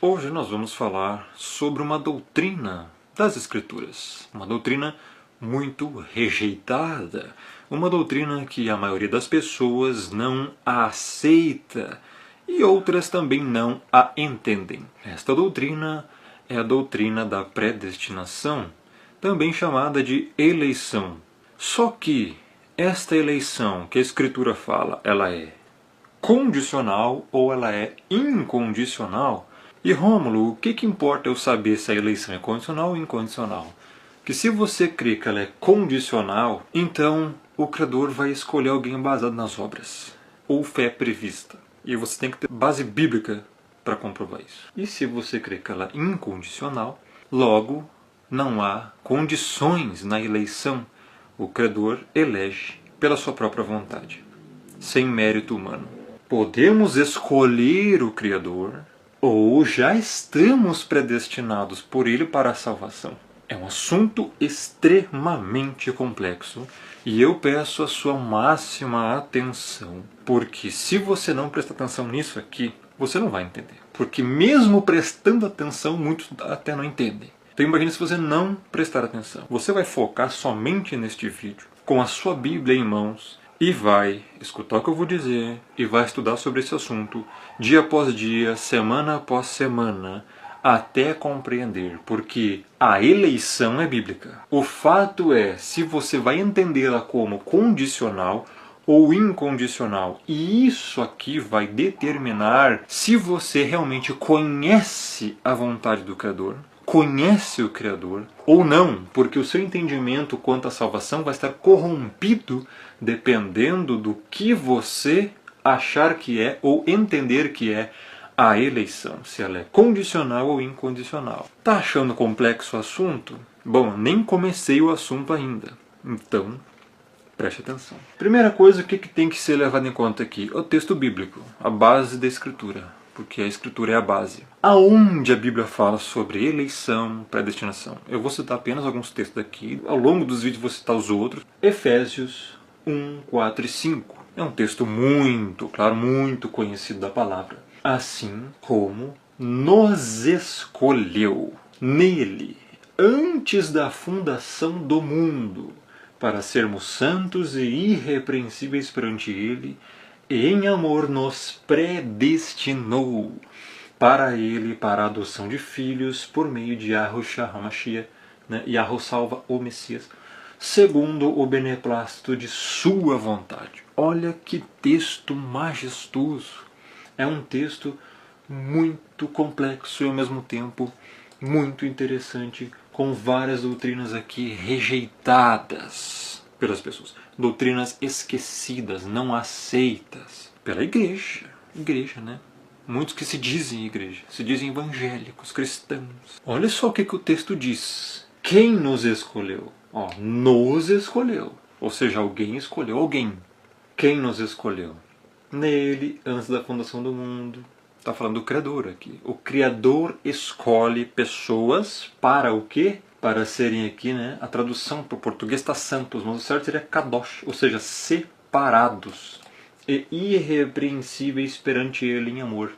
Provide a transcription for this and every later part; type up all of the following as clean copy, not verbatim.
Hoje nós vamos falar sobre uma doutrina das Escrituras, uma doutrina muito rejeitada, uma doutrina que a maioria das pessoas não a aceita e outras também não a entendem. Esta doutrina é a doutrina da predestinação, também chamada de eleição. Só que esta eleição que a Escritura fala, ela é condicional ou ela é incondicional? E Rômulo, o que importa eu saber se a eleição é condicional ou incondicional? Que se você crê que ela é condicional, então o Criador vai escolher alguém baseado nas obras, ou fé prevista. E você tem que ter base bíblica para comprovar isso. E se você crê que ela é incondicional, logo não há condições na eleição. O Criador elege pela sua própria vontade, sem mérito humano. Podemos escolher o Criador, ou já estamos predestinados por Ele para a salvação. É um assunto extremamente complexo e eu peço a sua máxima atenção, porque se você não prestar atenção nisso aqui, você não vai entender. Porque mesmo prestando atenção, muitos até não entendem. Então imagine se você não prestar atenção. Você vai focar somente neste vídeo, com a sua Bíblia em mãos, e vai escutar o que eu vou dizer, e vai estudar sobre esse assunto, dia após dia, semana após semana, até compreender, porque a eleição é bíblica. O fato é, se você vai entendê-la como condicional ou incondicional, e isso aqui vai determinar se você realmente conhece a vontade do Criador, conhece o Criador ou não, porque o seu entendimento quanto à salvação vai estar corrompido dependendo do que você achar que é ou entender que é a eleição, se ela é condicional ou incondicional. Tá achando complexo o assunto? Bom, nem comecei o assunto ainda, então preste atenção. Primeira coisa, o que tem que ser levado em conta aqui? O texto bíblico, a base da Escritura, porque a Escritura é a base. Aonde a Bíblia fala sobre eleição, predestinação? Eu vou citar apenas alguns textos aqui, ao longo dos vídeos vou citar os outros. Efésios 1, 4 e 5. É um texto muito, claro, muito conhecido da palavra. Assim como nos escolheu nele, antes da fundação do mundo, para sermos santos e irrepreensíveis perante ele, e em amor nos predestinou para ele, para a adoção de filhos, por meio de Yahushua HaMashiach, né? Yahu salva o Messias, segundo o beneplácito de sua vontade. Olha que texto majestoso! É um texto muito complexo e ao mesmo tempo muito interessante, com várias doutrinas aqui rejeitadas pelas pessoas. Doutrinas esquecidas, não aceitas pela igreja. Igreja, né? Muitos que se dizem igreja, se dizem evangélicos, cristãos. Olha só o que o texto diz. Quem nos escolheu? Ó, nos escolheu. Ou seja, alguém escolheu alguém. Quem nos escolheu? Nele, antes da fundação do mundo. Está falando do Criador aqui. O Criador escolhe pessoas para o quê? Para serem aqui, né? A tradução para o português está santos, mas o certo seria kadosh, ou seja, separados e irrepreensíveis perante Ele em amor.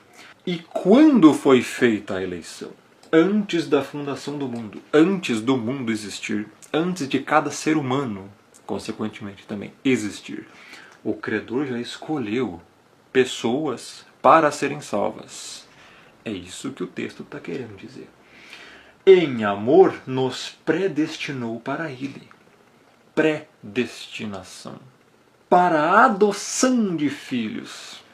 E quando foi feita a eleição? Antes da fundação do mundo, antes do mundo existir, antes de cada ser humano, consequentemente também, existir. O Criador já escolheu pessoas para serem salvas. É isso que o texto está querendo dizer. Em amor nos predestinou para Ele. Predestinação. Para a adoção de filhos.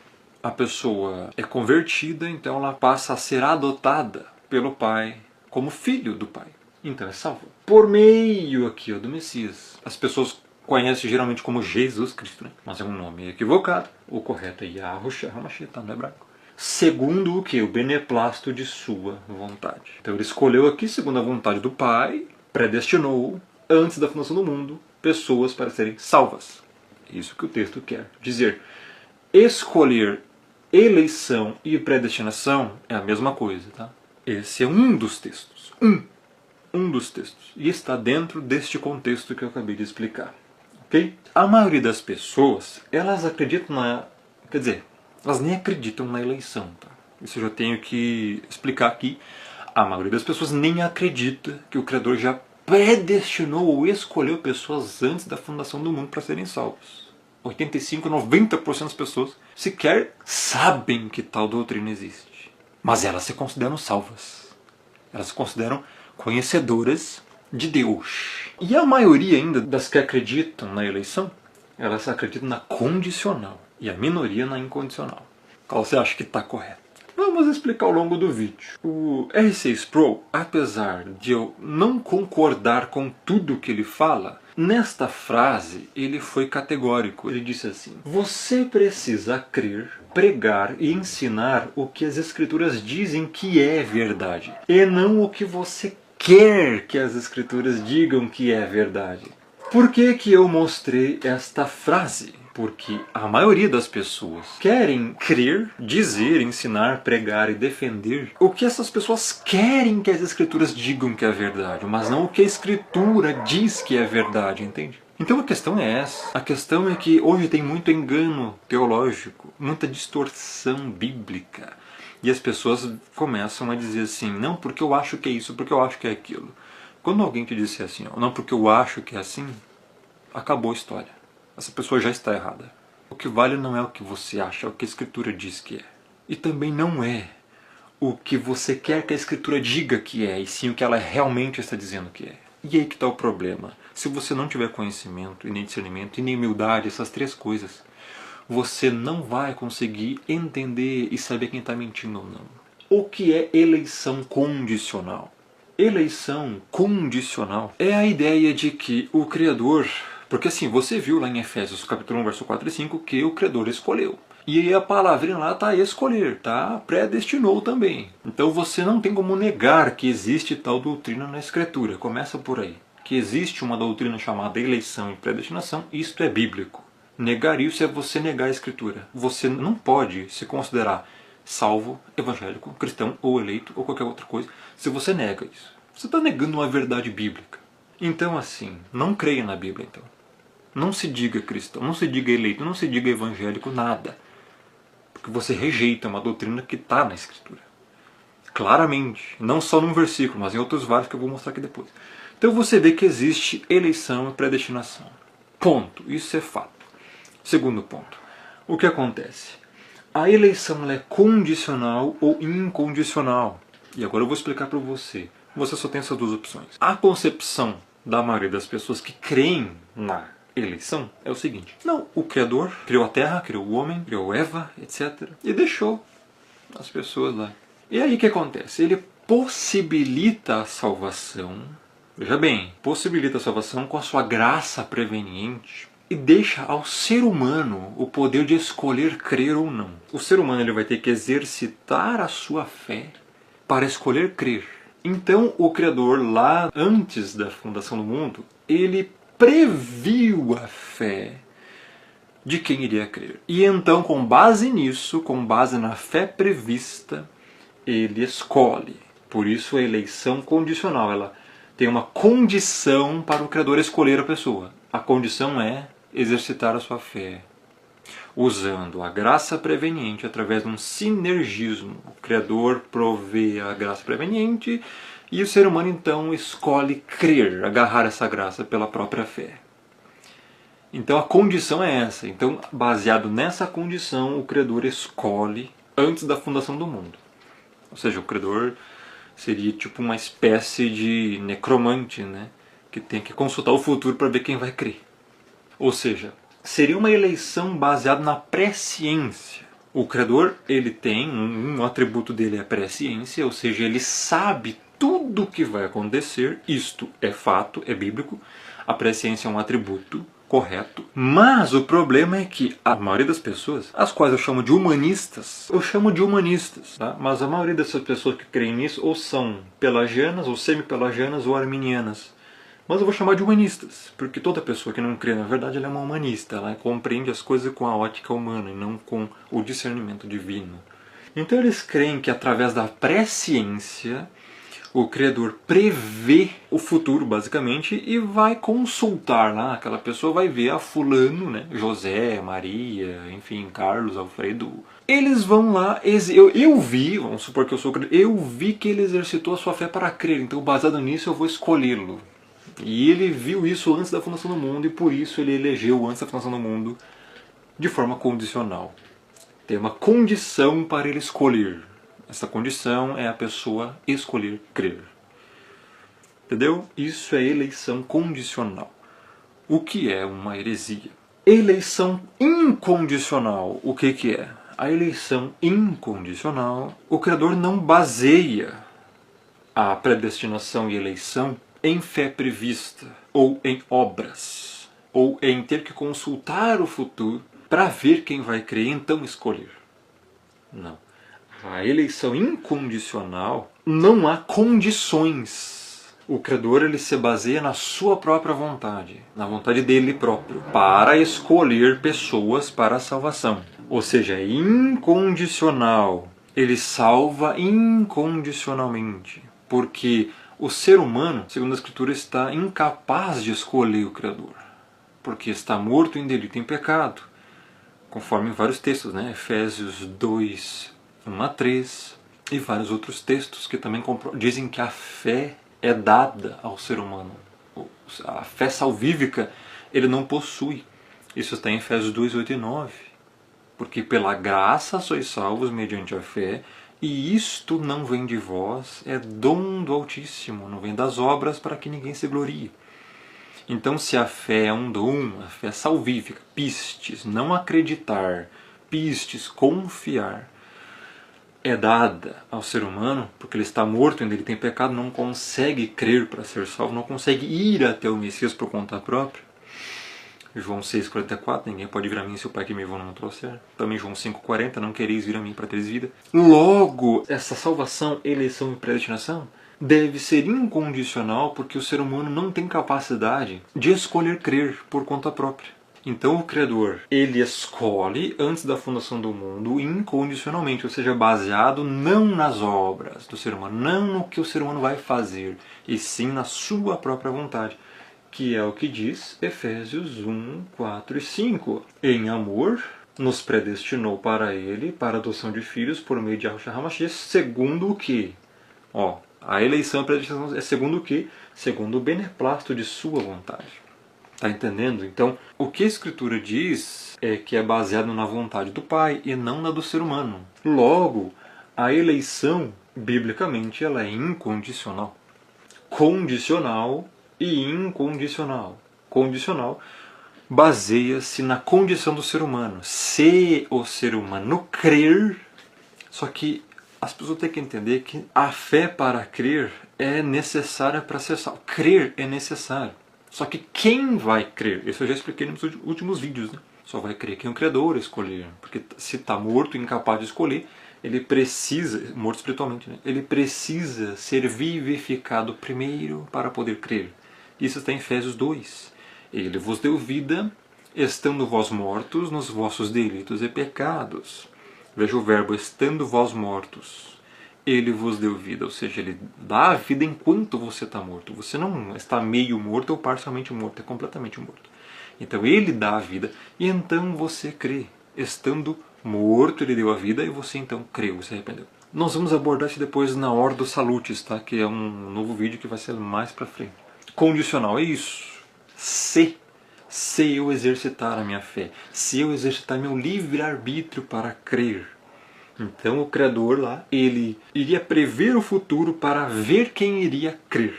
A pessoa é convertida, então ela passa a ser adotada pelo Pai, como filho do Pai. Então é salva. Por meio aqui do Messias. As pessoas conhecem geralmente como Jesus Cristo, né? Mas é um nome equivocado. O correto é Yahushua HaMashiach, tá no hebraico. Segundo o que? O beneplácito de sua vontade. Então ele escolheu aqui, segundo a vontade do Pai, predestinou, antes da fundação do mundo, pessoas para serem salvas. Isso que o texto quer dizer. Escolher, eleição e predestinação é a mesma coisa, tá? Esse é um dos textos. Um dos textos. E está dentro deste contexto que eu acabei de explicar. Ok? A maioria das pessoas, elas acreditam na... Quer dizer, elas nem acreditam na eleição, tá? Isso eu já tenho que explicar aqui. A maioria das pessoas nem acredita que o Criador já predestinou ou escolheu pessoas antes da fundação do mundo para serem salvos. 85, 90% das pessoas sequer sabem que tal doutrina existe. Mas elas se consideram salvas. Elas se consideram conhecedoras de Deus. E a maioria ainda das que acreditam na eleição, elas acreditam na condicional. E a minoria na incondicional. Qual você acha que está correto? Vamos explicar ao longo do vídeo. O R.C. Sproul, apesar de eu não concordar com tudo que ele fala, nesta frase ele foi categórico. Ele disse assim: você precisa crer, pregar e ensinar o que as Escrituras dizem que é verdade, e não o que você quer que as Escrituras digam que é verdade. Por que eu mostrei esta frase? Porque a maioria das pessoas querem crer, dizer, ensinar, pregar e defender o que essas pessoas querem que as Escrituras digam que é verdade, mas não o que a Escritura diz que é verdade, entende? Então a questão é essa. A questão é que hoje tem muito engano teológico, muita distorção bíblica. E as pessoas começam a dizer assim, não porque eu acho que é isso, porque eu acho que é aquilo. Quando alguém te disser assim, não porque eu acho que é assim, acabou a história. Essa pessoa já está errada. O que vale não é o que você acha, é o que a Escritura diz que é. E também não é o que você quer que a Escritura diga que é, e sim o que ela realmente está dizendo que é. E aí que está o problema. Se você não tiver conhecimento, e nem discernimento, e nem humildade, essas três coisas, você não vai conseguir entender e saber quem está mentindo ou não. O que é eleição condicional? Eleição condicional é a ideia de que o Criador... Porque assim, você viu lá em Efésios capítulo 1, verso 4 e 5, que o Criador escolheu. E aí a palavrinha lá está escolher, tá? Predestinou também. Então você não tem como negar que existe tal doutrina na Escritura. Começa por aí. Que existe uma doutrina chamada eleição e predestinação, isto é bíblico. Negar isso é você negar a Escritura. Você não pode se considerar salvo, evangélico, cristão ou eleito ou qualquer outra coisa se você nega isso. Você está negando uma verdade bíblica. Então assim, não creia na Bíblia então. Não se diga cristão, não se diga eleito, não se diga evangélico, nada. Porque você rejeita uma doutrina que está na Escritura. Claramente, não só num versículo, mas em outros vários que eu vou mostrar aqui depois. Então você vê que existe eleição e predestinação. Ponto. Isso é fato. Segundo ponto. O que acontece? A eleição ela é condicional ou incondicional. E agora eu vou explicar para você. Você só tem essas duas opções. A concepção da maioria das pessoas que creem na eleição é o seguinte: não, o Criador criou a terra, criou o homem, criou Eva, etc. E deixou as pessoas lá. E aí o que acontece? Ele possibilita a salvação, veja bem, possibilita a salvação com a sua graça preveniente e deixa ao ser humano o poder de escolher crer ou não. O ser humano ele vai ter que exercitar a sua fé para escolher crer. Então o Criador lá antes da fundação do mundo, ele previu a fé de quem iria crer. E então, com base nisso, com base na fé prevista, ele escolhe. Por isso a eleição condicional, ela tem uma condição para o Criador escolher a pessoa. A condição é exercitar a sua fé, usando a graça preveniente através de um sinergismo. O Criador provê a graça preveniente e o ser humano então escolhe crer, agarrar essa graça pela própria fé. Então a condição é essa. Então, baseado nessa condição, o Criador escolhe antes da fundação do mundo. Ou seja, o Criador seria tipo uma espécie de necromante, né? Que tem que consultar o futuro para ver quem vai crer. Ou seja, seria uma eleição baseada na presciência. O Criador, ele tem, um atributo dele é a presciência, ou seja, ele sabe tudo o que vai acontecer. Isto é fato, é bíblico. A presciência é um atributo correto. Mas o problema é que a maioria das pessoas, as quais eu chamo de humanistas, tá? Mas a maioria dessas pessoas que creem nisso ou são pelagianas, ou semi-pelagianas, ou arminianas. Mas eu vou chamar de humanistas, porque toda pessoa que não crê, na verdade, ela é uma humanista. Ela compreende as coisas com a ótica humana e não com o discernimento divino. Então eles creem que através da presciência, O Criador prevê o futuro, basicamente, e vai consultar lá. Aquela pessoa vai ver a fulano, né? José, Maria, enfim, Carlos, Alfredo. Eles vão lá, eu vi, vamos supor que eu sou criador, eu vi que ele exercitou a sua fé para crer, então baseado nisso eu vou escolhê-lo. E ele viu isso antes da fundação do mundo e por isso ele elegeu antes da fundação do mundo de forma condicional. Tem uma condição para ele escolher. Essa condição é a pessoa escolher crer. Entendeu? Isso é eleição condicional. O que é uma heresia? Eleição incondicional. O que é? A eleição incondicional, o Criador não baseia a predestinação e eleição em fé prevista, ou em obras, ou em ter que consultar o futuro para ver quem vai crer e então escolher. Não. A eleição incondicional, não há condições. O Criador ele se baseia na sua própria vontade, na vontade dele próprio, para escolher pessoas para a salvação. Ou seja, é incondicional. Ele salva incondicionalmente. Porque o ser humano, segundo a Escritura, está incapaz de escolher o Criador. Porque está morto em delito e em pecado. Conforme vários textos, né? Efésios 2, 1 a 3 e vários outros textos que também dizem que a fé é dada ao ser humano. A fé salvífica ele não possui. Isso está em Efésios 2, 8 e 9. Porque pela graça sois salvos mediante a fé, e isto não vem de vós, é dom do Altíssimo, não vem das obras para que ninguém se glorie. Então, se a fé é um dom, a fé salvífica, pistes, não acreditar, pistes, confiar, é dada ao ser humano, porque ele está morto, ainda ele tem pecado, não consegue crer para ser salvo, não consegue ir até o Messias por conta própria. João 6,44, ninguém pode vir a mim se o Pai que me enviou não trouxer. Também João 5,40, não quereis vir a mim para teres vida. Logo, essa salvação, eleição e predestinação deve ser incondicional porque o ser humano não tem capacidade de escolher crer por conta própria. Então o Criador, ele escolhe antes da fundação do mundo incondicionalmente, ou seja, baseado não nas obras do ser humano, não no que o ser humano vai fazer, e sim na sua própria vontade. Que é o que diz Efésios 1, 4 e 5. Em amor, nos predestinou para ele, para a adoção de filhos, por meio de Yahushua HaMashiach, segundo o que? A eleição e a predestinação é segundo o que? Segundo o beneplácito de sua vontade. Está entendendo? Então, o que a Escritura diz é que é baseado na vontade do Pai e não na do ser humano. Logo, a eleição, biblicamente, ela é incondicional. Condicional e incondicional. Condicional baseia-se na condição do ser humano. Se o ser humano crer, só que as pessoas têm que entender que a fé para crer é necessária para ser salvo. Crer é necessário. Só que quem vai crer? Isso eu já expliquei nos últimos vídeos, né? Só vai crer quem o Criador escolher. Porque se está morto e incapaz de escolher, ele precisa, morto espiritualmente, né? Ele precisa ser vivificado primeiro para poder crer. Isso está em Efésios 2. Ele vos deu vida, estando vós mortos nos vossos delitos e pecados. Veja o verbo, estando vós mortos. Ele vos deu vida, ou seja, ele dá a vida enquanto você está morto. Você não está meio morto ou parcialmente morto, é completamente morto. Então ele dá a vida e então você crê. Estando morto, ele deu a vida e você então creu, se arrependeu. Nós vamos abordar isso depois na Ordo Salutis, tá? Que é um novo vídeo que vai ser mais pra frente. Condicional é isso. Se eu exercitar a minha fé, se eu exercitar meu livre-arbítrio para crer, então o Criador lá, ele iria prever o futuro para ver quem iria crer.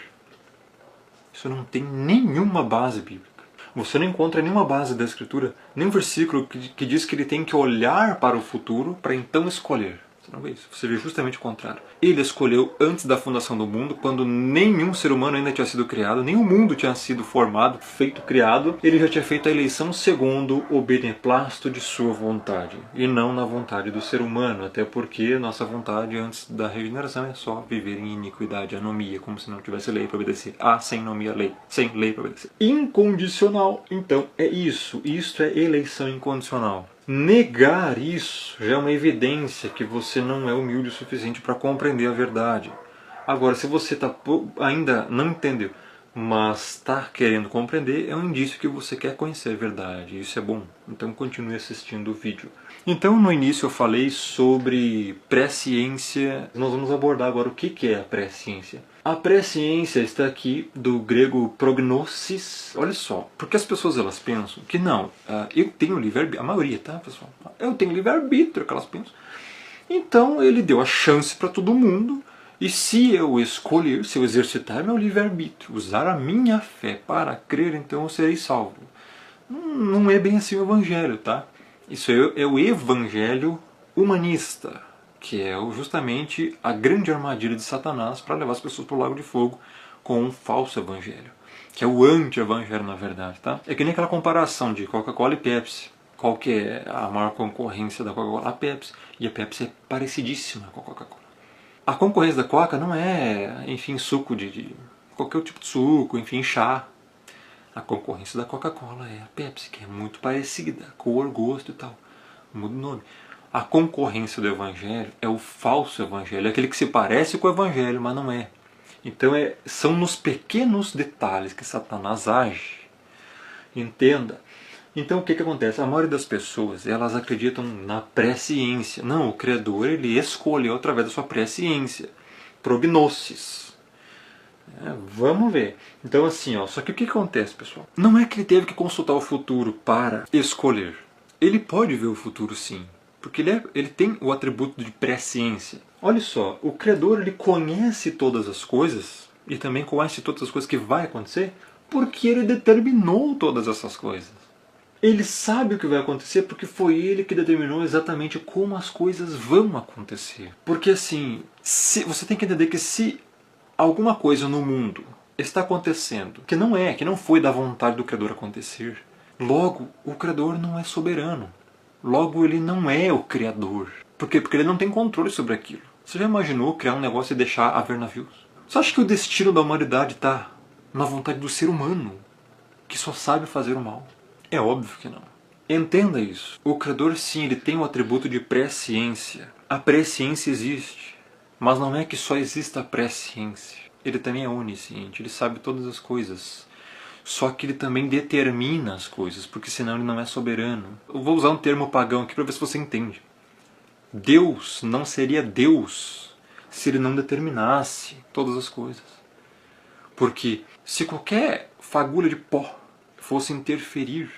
Isso não tem nenhuma base bíblica. Você não encontra nenhuma base da Escritura, nenhum versículo que diz que ele tem que olhar para o futuro para então escolher. Você não vê isso. Você vê justamente o contrário. Ele escolheu antes da fundação do mundo, quando nenhum ser humano ainda tinha sido criado, nem o mundo tinha sido formado, feito, criado. Ele já tinha feito a eleição segundo o beneplácito de sua vontade, e não na vontade do ser humano, até porque nossa vontade antes da regeneração é só viver em iniquidade, anomia, como se não tivesse lei para obedecer. Sem anomia, lei. Sem lei para obedecer. Incondicional, então, é isso. Isto é eleição incondicional. Negar isso já é uma evidência que você não é humilde o suficiente para compreender a verdade. Agora, se você ainda não entendeu, mas está querendo compreender, é um indício que você quer conhecer a verdade. Isso é bom. Então continue assistindo o vídeo. Então no início eu falei sobre presciência. Nós vamos abordar agora o que é a presciência. A presciência está aqui do grego prognosis. Olha só, porque as pessoas elas pensam que não, eu tenho livre-arbítrio, a maioria, tá pessoal? Eu tenho livre-arbítrio, que elas pensam. Então ele deu a chance para todo mundo. E se eu escolher, se eu exercitar meu livre-arbítrio, usar a minha fé para crer, então eu serei salvo. Não é bem assim o evangelho, tá? Isso é o evangelho humanista, que é justamente a grande armadilha de Satanás para levar as pessoas para o lago de fogo com um falso evangelho, que é o anti-evangelho na verdade, tá? É que nem aquela comparação de Coca-Cola e Pepsi. Qual que é a maior concorrência da Coca-Cola? A Pepsi. E a Pepsi é parecidíssima com a Coca-Cola. A concorrência da Coca não é, enfim, suco de qualquer tipo de suco, enfim, chá. A concorrência da Coca-Cola é a Pepsi, que é muito parecida, cor, gosto e tal. Muda o nome. A concorrência do Evangelho é o falso Evangelho, é aquele que se parece com o Evangelho, mas não é. Então são nos pequenos detalhes que Satanás age. Entenda. Então o que acontece? A maioria das pessoas, elas acreditam na presciência. Não, o Criador ele escolheu através da sua presciência. Prognosis. Vamos ver. Então assim, ó, só que o que acontece, pessoal? Não é que ele teve que consultar o futuro para escolher. Ele pode ver o futuro sim, porque ele tem o atributo de presciência. Olha só, o Criador ele conhece todas as coisas e também conhece todas as coisas que vai acontecer porque ele determinou todas essas coisas. Ele sabe o que vai acontecer porque foi ele que determinou exatamente como as coisas vão acontecer. Porque assim, você tem que entender que se alguma coisa no mundo está acontecendo que não foi da vontade do Criador acontecer, logo o Criador não é soberano. Logo ele não é o Criador. Por quê? Porque ele não tem controle sobre aquilo. Você já imaginou criar um negócio e deixar haver navios? Você acha que o destino da humanidade está na vontade do ser humano, que só sabe fazer o mal? É óbvio que não. Entenda isso. O Criador sim, ele tem o atributo de presciência. A presciência existe. Mas não é que só exista a presciência. Ele também é onisciente, ele sabe todas as coisas. Só que ele também determina as coisas, porque senão ele não é soberano. Eu vou usar um termo pagão aqui para ver se você entende. Deus não seria Deus se ele não determinasse todas as coisas. Porque se qualquer fagulha de pó fosse interferir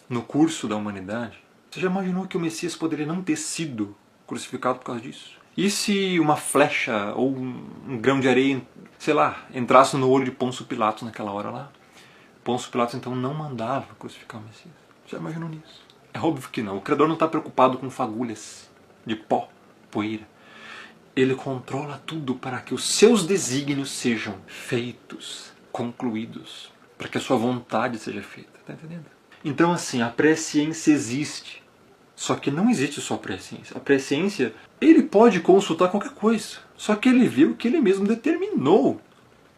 no curso da humanidade, você já imaginou que o Messias poderia não ter sido crucificado por causa disso? E se uma flecha ou um grão de areia, sei lá, entrasse no olho de Pôncio Pilatos naquela hora lá? Pôncio Pilatos então não mandava crucificar o Messias. Já imaginou nisso? É óbvio que não. O Criador não está preocupado com fagulhas de pó, poeira. Ele controla tudo para que os seus desígnios sejam feitos, concluídos, para que a sua vontade seja feita. Está entendendo? Então assim, a presciência existe. Só que não existe só a presciência. A presciência, ele pode consultar qualquer coisa. Só que ele viu que ele mesmo determinou.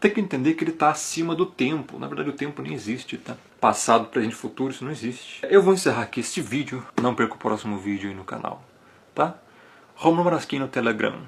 Tem que entender que ele está acima do tempo. Na verdade o tempo nem existe, tá? Passado, presente, futuro, isso não existe. Eu vou encerrar aqui este vídeo. Não perca o próximo vídeo aí no canal, tá? Romulo Marasquim no Telegram.